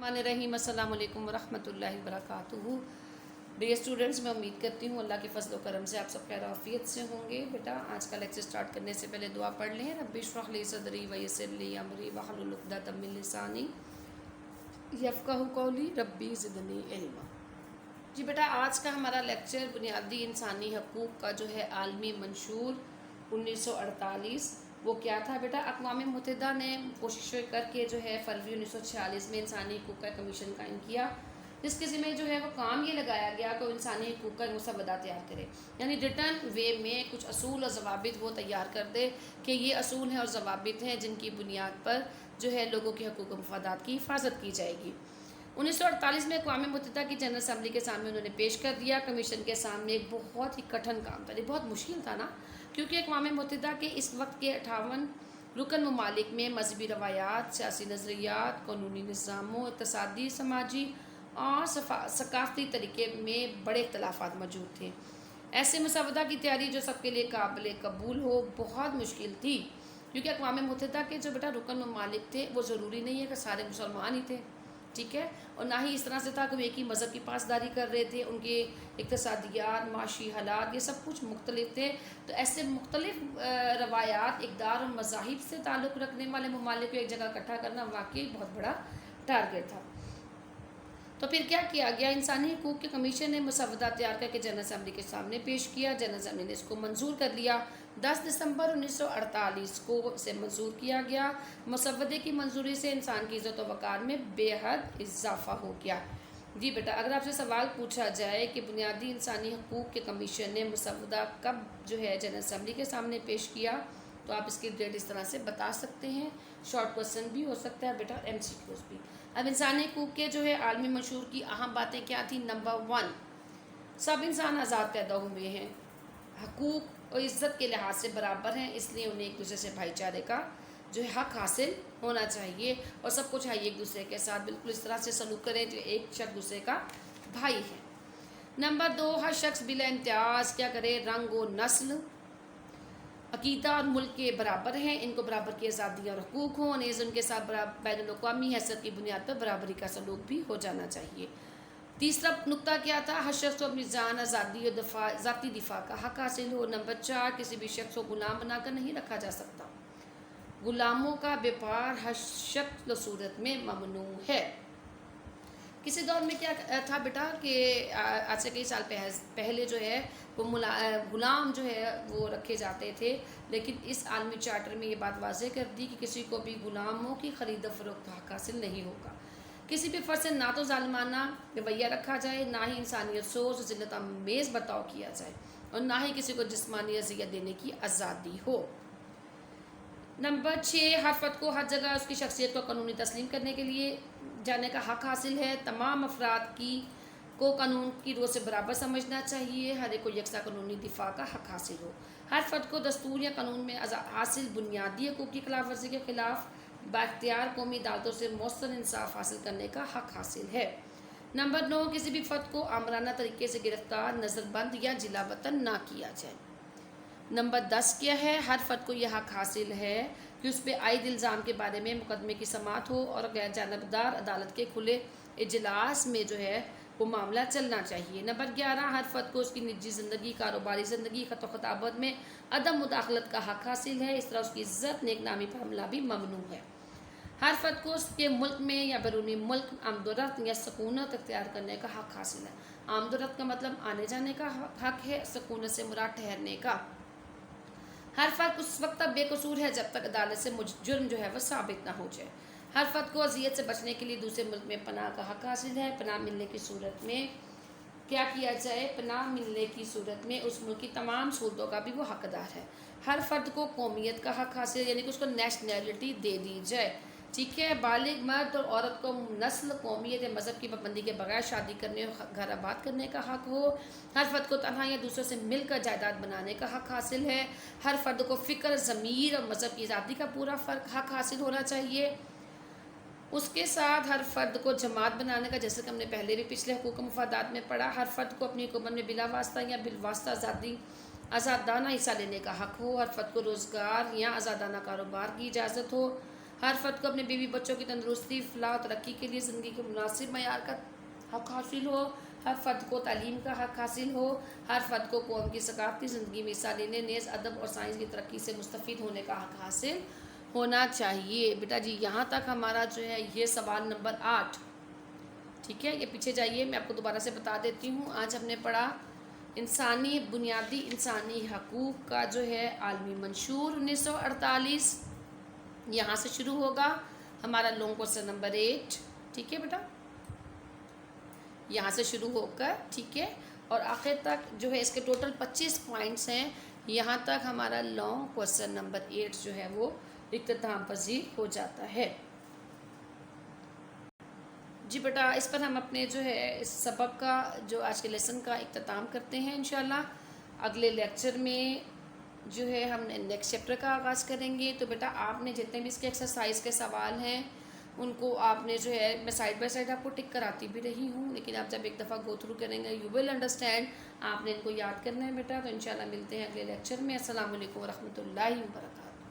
बिस्मिल्लाहिर्रहमानिर्रहीम। अस्सलाम वालेकुम वरहमतुल्लाहि वबरकातुहू। डियर स्टूडेंट्स, मैं उम्मीद करती हूँ अल्लाह के फजल व करम से आप सब खैर आफियत से होंगे। बेटा आज का लेक्चर स्टार्ट करने से पहले दुआ पढ़ लें। रब्बि इश्रह ली सदरी व यस्सिर ली अमरी वहलुल उक़दतम मिन लिसानी यफ़क़हू क़ौली रब्बी ज़िदनी इल्मा। जी बेटा, आज का हमारा लेक्चर बुनियादी इंसानी हकूक़ का जो है आलमी मंशूर 1948 वो क्या था बेटा। अक़वाम मुत्तहिदा ने कोशिशें करके जो है फरवरी 1946 में इंसानी हकूक़ का कमीशन कायम किया, जिसके ज़िम्मे जो है वो काम ये लगाया गया कि इंसानी हकूक़ का मसवदा तैयार करे, यानी रिटर्न वे में कुछ असूल और ज़वाबित वो तैयार कर दे कि ये असूल हैं और ज़वाबित हैं जिनकी बुनियाद पर जो है लोगों के हकूक़ व मफादात की हिफाजत की जाएगी। 1948 में अक़वाम मुत्तहिदा की जनरल असम्बली के सामने उन्होंने पेश कर दिया। कमीशन के सामने एक बहुत ही कठिन काम था, ये बहुत मुश्किल था ना, क्योंकि अक़वाम मुत्तहिदा के इस वक्त के 58 रुकन ममालिक में मजहबी रवायात, सियासी नज़रियात, कानूनी निज़ामों, इक़्तिसादी, समाजी और सकाफ़ती तरीके में बड़े इख्तलाफात मौजूद थे। ऐसे मसवदा की तैयारी जो सबके लिए काबिल कबूल हो बहुत मुश्किल थी, क्योंकि अक़वाम मुत्तहिदा के जो बेटा रुकन ममालिक थे वो ज़रूरी नहीं है कि सारे मुसलमान ही थे, ठीक है, और ना ही इस तरह से था कि वो एक ही मज़हब की पासदारी कर रहे थे। उनके इक़्तिसादियात, माशी हालात ये सब कुछ मुख्तलिफ थे। तो ऐसे मुख्तलिफ रवायात, इक़दार और मज़ाहिब से ताल्लुक़ रखने वाले ममालिक को एक जगह इकट्ठा करना वाकई बहुत बड़ा टारगेट था। तो फिर क्या किया गया, इंसानी हकूक़ के कमीशन ने मसवदा तैयार करके जनरल असम्बली के सामने पेश किया। जनरल असम्बली ने इसको मंजूर कर लिया। 10 दिसंबर 1948 को इसे मंजूर किया गया। मसवदे की मंजूरी से इंसान की इज़्ज़त व वक़ार में बेहद इजाफ़ा हो गया। जी बेटा, अगर आपसे सवाल पूछा जाए कि बुनियादी इंसानी हकूक़ के कमीशन ने मसवदा कब जो है जनरल असम्बली के सामने पेश किया, तो आप इसकी डेट इस तरह से बता सकते हैं। शॉर्ट क्वेश्चन भी हो सकता है बेटा, MCQs भी। अब इंसानी हकूक़ के जो है आलमी मंशूर की अहम बातें क्या थी। नंबर 1, सब इंसान आज़ाद पैदा हुए हैं, हकूक़ और इज़्ज़त के लिहाज से बराबर हैं, इसलिए उन्हें एक दूसरे से भाईचारे का जो है हक़ हासिल होना चाहिए और सबको चाहिए एक दूसरे के साथ बिल्कुल इस तरह से सलूक करें जो एक शख्स दूसरे का भाई है। नंबर 2, हर शख्स बिला इम्तियाज़ क्या करे, रंग व नस्ल, अक़ीदा और मुल्क के बराबर हैं, इनको बराबर की आज़ादी और हकूक़ हों, नेज़ उनके साथ बैनुल-अक़वामी हैसियत की बुनियाद पर बराबरी का सलूक भी हो जाना चाहिए। तीसरा नुक्ता क्या था, हर शख्स को अपनी जान, आज़ादी और ज़ाती दिफा का हक़ हासिल हो। नंबर 4, किसी भी शख्स को ग़ुलाम बनाकर नहीं रखा जा सकता, ग़ुलामों का व्यापार हर शक्ल सूरत में ममनू है। किसी दौर में क्या था बेटा कि आज से कई साल पहले जो है वो ग़ुलाम जो है वो रखे जाते थे, लेकिन इस आलमी चार्टर में ये बात वाज़ेह कर दी कि किसी को भी ग़ुलामों की ख़रीद फ़रोख्त का हक़ हासिल नहीं होगा। किसी भी फ़र्द से ना तो ज़ालिमाना रवैया रखा जाए, ना ही इंसानियत सोच और ज़िल्लत आमेज़ बर्ताव किया जाए, और ना ही किसी को जिस्मानी अज़ियत देने की आज़ादी हो। नंबर 6, हर फ़र्द को हर जगह उसकी शख्सियत को कानूनी तस्लीम करने के लिए जाने का हक़ हासिल है। तमाम अफराद को कानून की रोज़ से बराबर समझना चाहिए, हर एक को यकसा कानूनी दिफा का हक़ हासिल हो। हर फ़र्द को दस्तूर या कानून में हासिल बुनियादी हकूक़ की खिलाफ वर्जी के ख़िलाफ़ बाख्तियार कौमी अदालतों से मौसर इंसाफ हासिल करने का हक़ हासिल है। नंबर 9, किसी भी फ़र्द को आमराना तरीके से गिरफ़्तार, नज़रबंद या जिला वतन ना किया जाए। नंबर 10 क्या है, हर फ़र्द को यह हक़ हासिल है कि उस पर आयद इल्ज़ाम के बारे में मुकदमे की समाअत हो और गैर जानबदार अदालत के खुले इजलास में जो है वो मामला चलना चाहिए। नंबर 11, हर फ़र्द को उसकी निजी ज़िंदगी, कारोबारी ज़िंदगी, ख़त व ख़िताबत में अदम मुदाखलत का हक़ हासिल है, इस तरह उसकी इज़्ज़त, नेक नामी पर हमला भी ममनू है। हर फ़र्द को उसके मुल्क में या बैरूनी मुल्क आमदोरफ्त या सकूनत इख्तियार करने का हक़ हासिल है। आमदोरफ्त का मतलब आने जाने का हक़ है, सकूनत से मुराद ठहरने का। हर फ़र्द उस वक्त तक बेकसूर है जब तक अदालत से जुर्म जो है वह साबित ना हो जाए। हर फ़र्द को अज़ियत से बचने के लिए दूसरे मुल्क में पनाह का हक़ हासिल है। पनाह मिलने की सूरत में क्या किया जाए, पनाह मिलने की सूरत में उस मुल्क की तमाम सहूलतों का भी वो हक़दार है। हर फ़र्द को कौमियत का हक़ हासिल, यानी कि उसको नेशनैलिटी दे दी जाए, ठीक है। बालिग मर्द और औरत को नस्ल, कौमियत या मज़हब की पाबंदी के बगैर शादी करने और घर आबाद करने का हक़ हो। हर फ़र्द को तन्हा या दूसरों से मिलकर जायदाद बनाने का हक़ हासिल है। हर फ़र्द को फ़िक्र, ज़मीर और मज़हब की आज़ादी का पूरा हक़ हासिल होना चाहिए। उसके साथ हर फ़र्द को जमात बनाने का, जैसे कि हमने पहले भी पिछले हकूक़ मफादात में पढ़ा, हर फ़र्द को अपनी हुकूमत में बिला वास्ता या बिलवास्ता आज़ादाना हिस्सा लेने का हक़ हो। हर फ़र्द को रोज़गार या आज़ादाना कारोबार की इजाज़त हो। ہر فرد کو اپنے بیوی بچوں کی تندرستی، فلاح و ترقی کے لیے زندگی کے مناسب معیار کا حق حاصل ہو، ہر فرد کو تعلیم کا حق حاصل ہو، ہر فرد کو قوم کی ثقافتی زندگی میں حصہ لینے، نیز ادب اور سائنس کی ترقی سے مستفید ہونے کا حق حاصل ہونا چاہیے۔ بیٹا جی یہاں تک ہمارا جو ہے یہ سوال نمبر 8، ٹھیک ہے۔ یہ پیچھے جائیے، میں آپ کو دوبارہ سے بتا دیتی ہوں۔ آج ہم نے پڑھا بنیادی انسانی حقوق کا جو ہے عالمی منشور 1948، یہاں سے شروع ہوگا ہمارا لانگ کوسچن نمبر 8، ٹھیک ہے بیٹا، یہاں سے شروع ہو کر، ٹھیک ہے، اور آخر تک جو ہے اس کے ٹوٹل 25 پوائنٹس ہیں، یہاں تک ہمارا لانگ کوسچن نمبر 8 جو ہے وہ اختتام پذیر ہو جاتا ہے۔ جی بیٹا اس پر ہم اپنے جو ہے اس سبق کا جو آج کے لیسن کا اختتام کرتے ہیں انشاءاللہ۔ اگلے لیکچر میں جو ہے ہم نیکسٹ چیپٹر کا آغاز کریں گے۔ تو بیٹا آپ نے جتنے بھی اس کے ایکسرسائز کے سوال ہیں ان کو آپ نے جو ہے، میں سائڈ بائی سائڈ آپ کو ٹک کراتی بھی رہی ہوں، لیکن آپ جب ایک دفعہ گو تھرو کریں گے یو ول انڈرسٹینڈ، آپ نے ان کو یاد کرنا ہے بیٹا۔ تو انشاءاللہ ملتے ہیں اگلے لیکچر میں۔ السلام علیکم ورحمۃ اللہ وبرکاتہ۔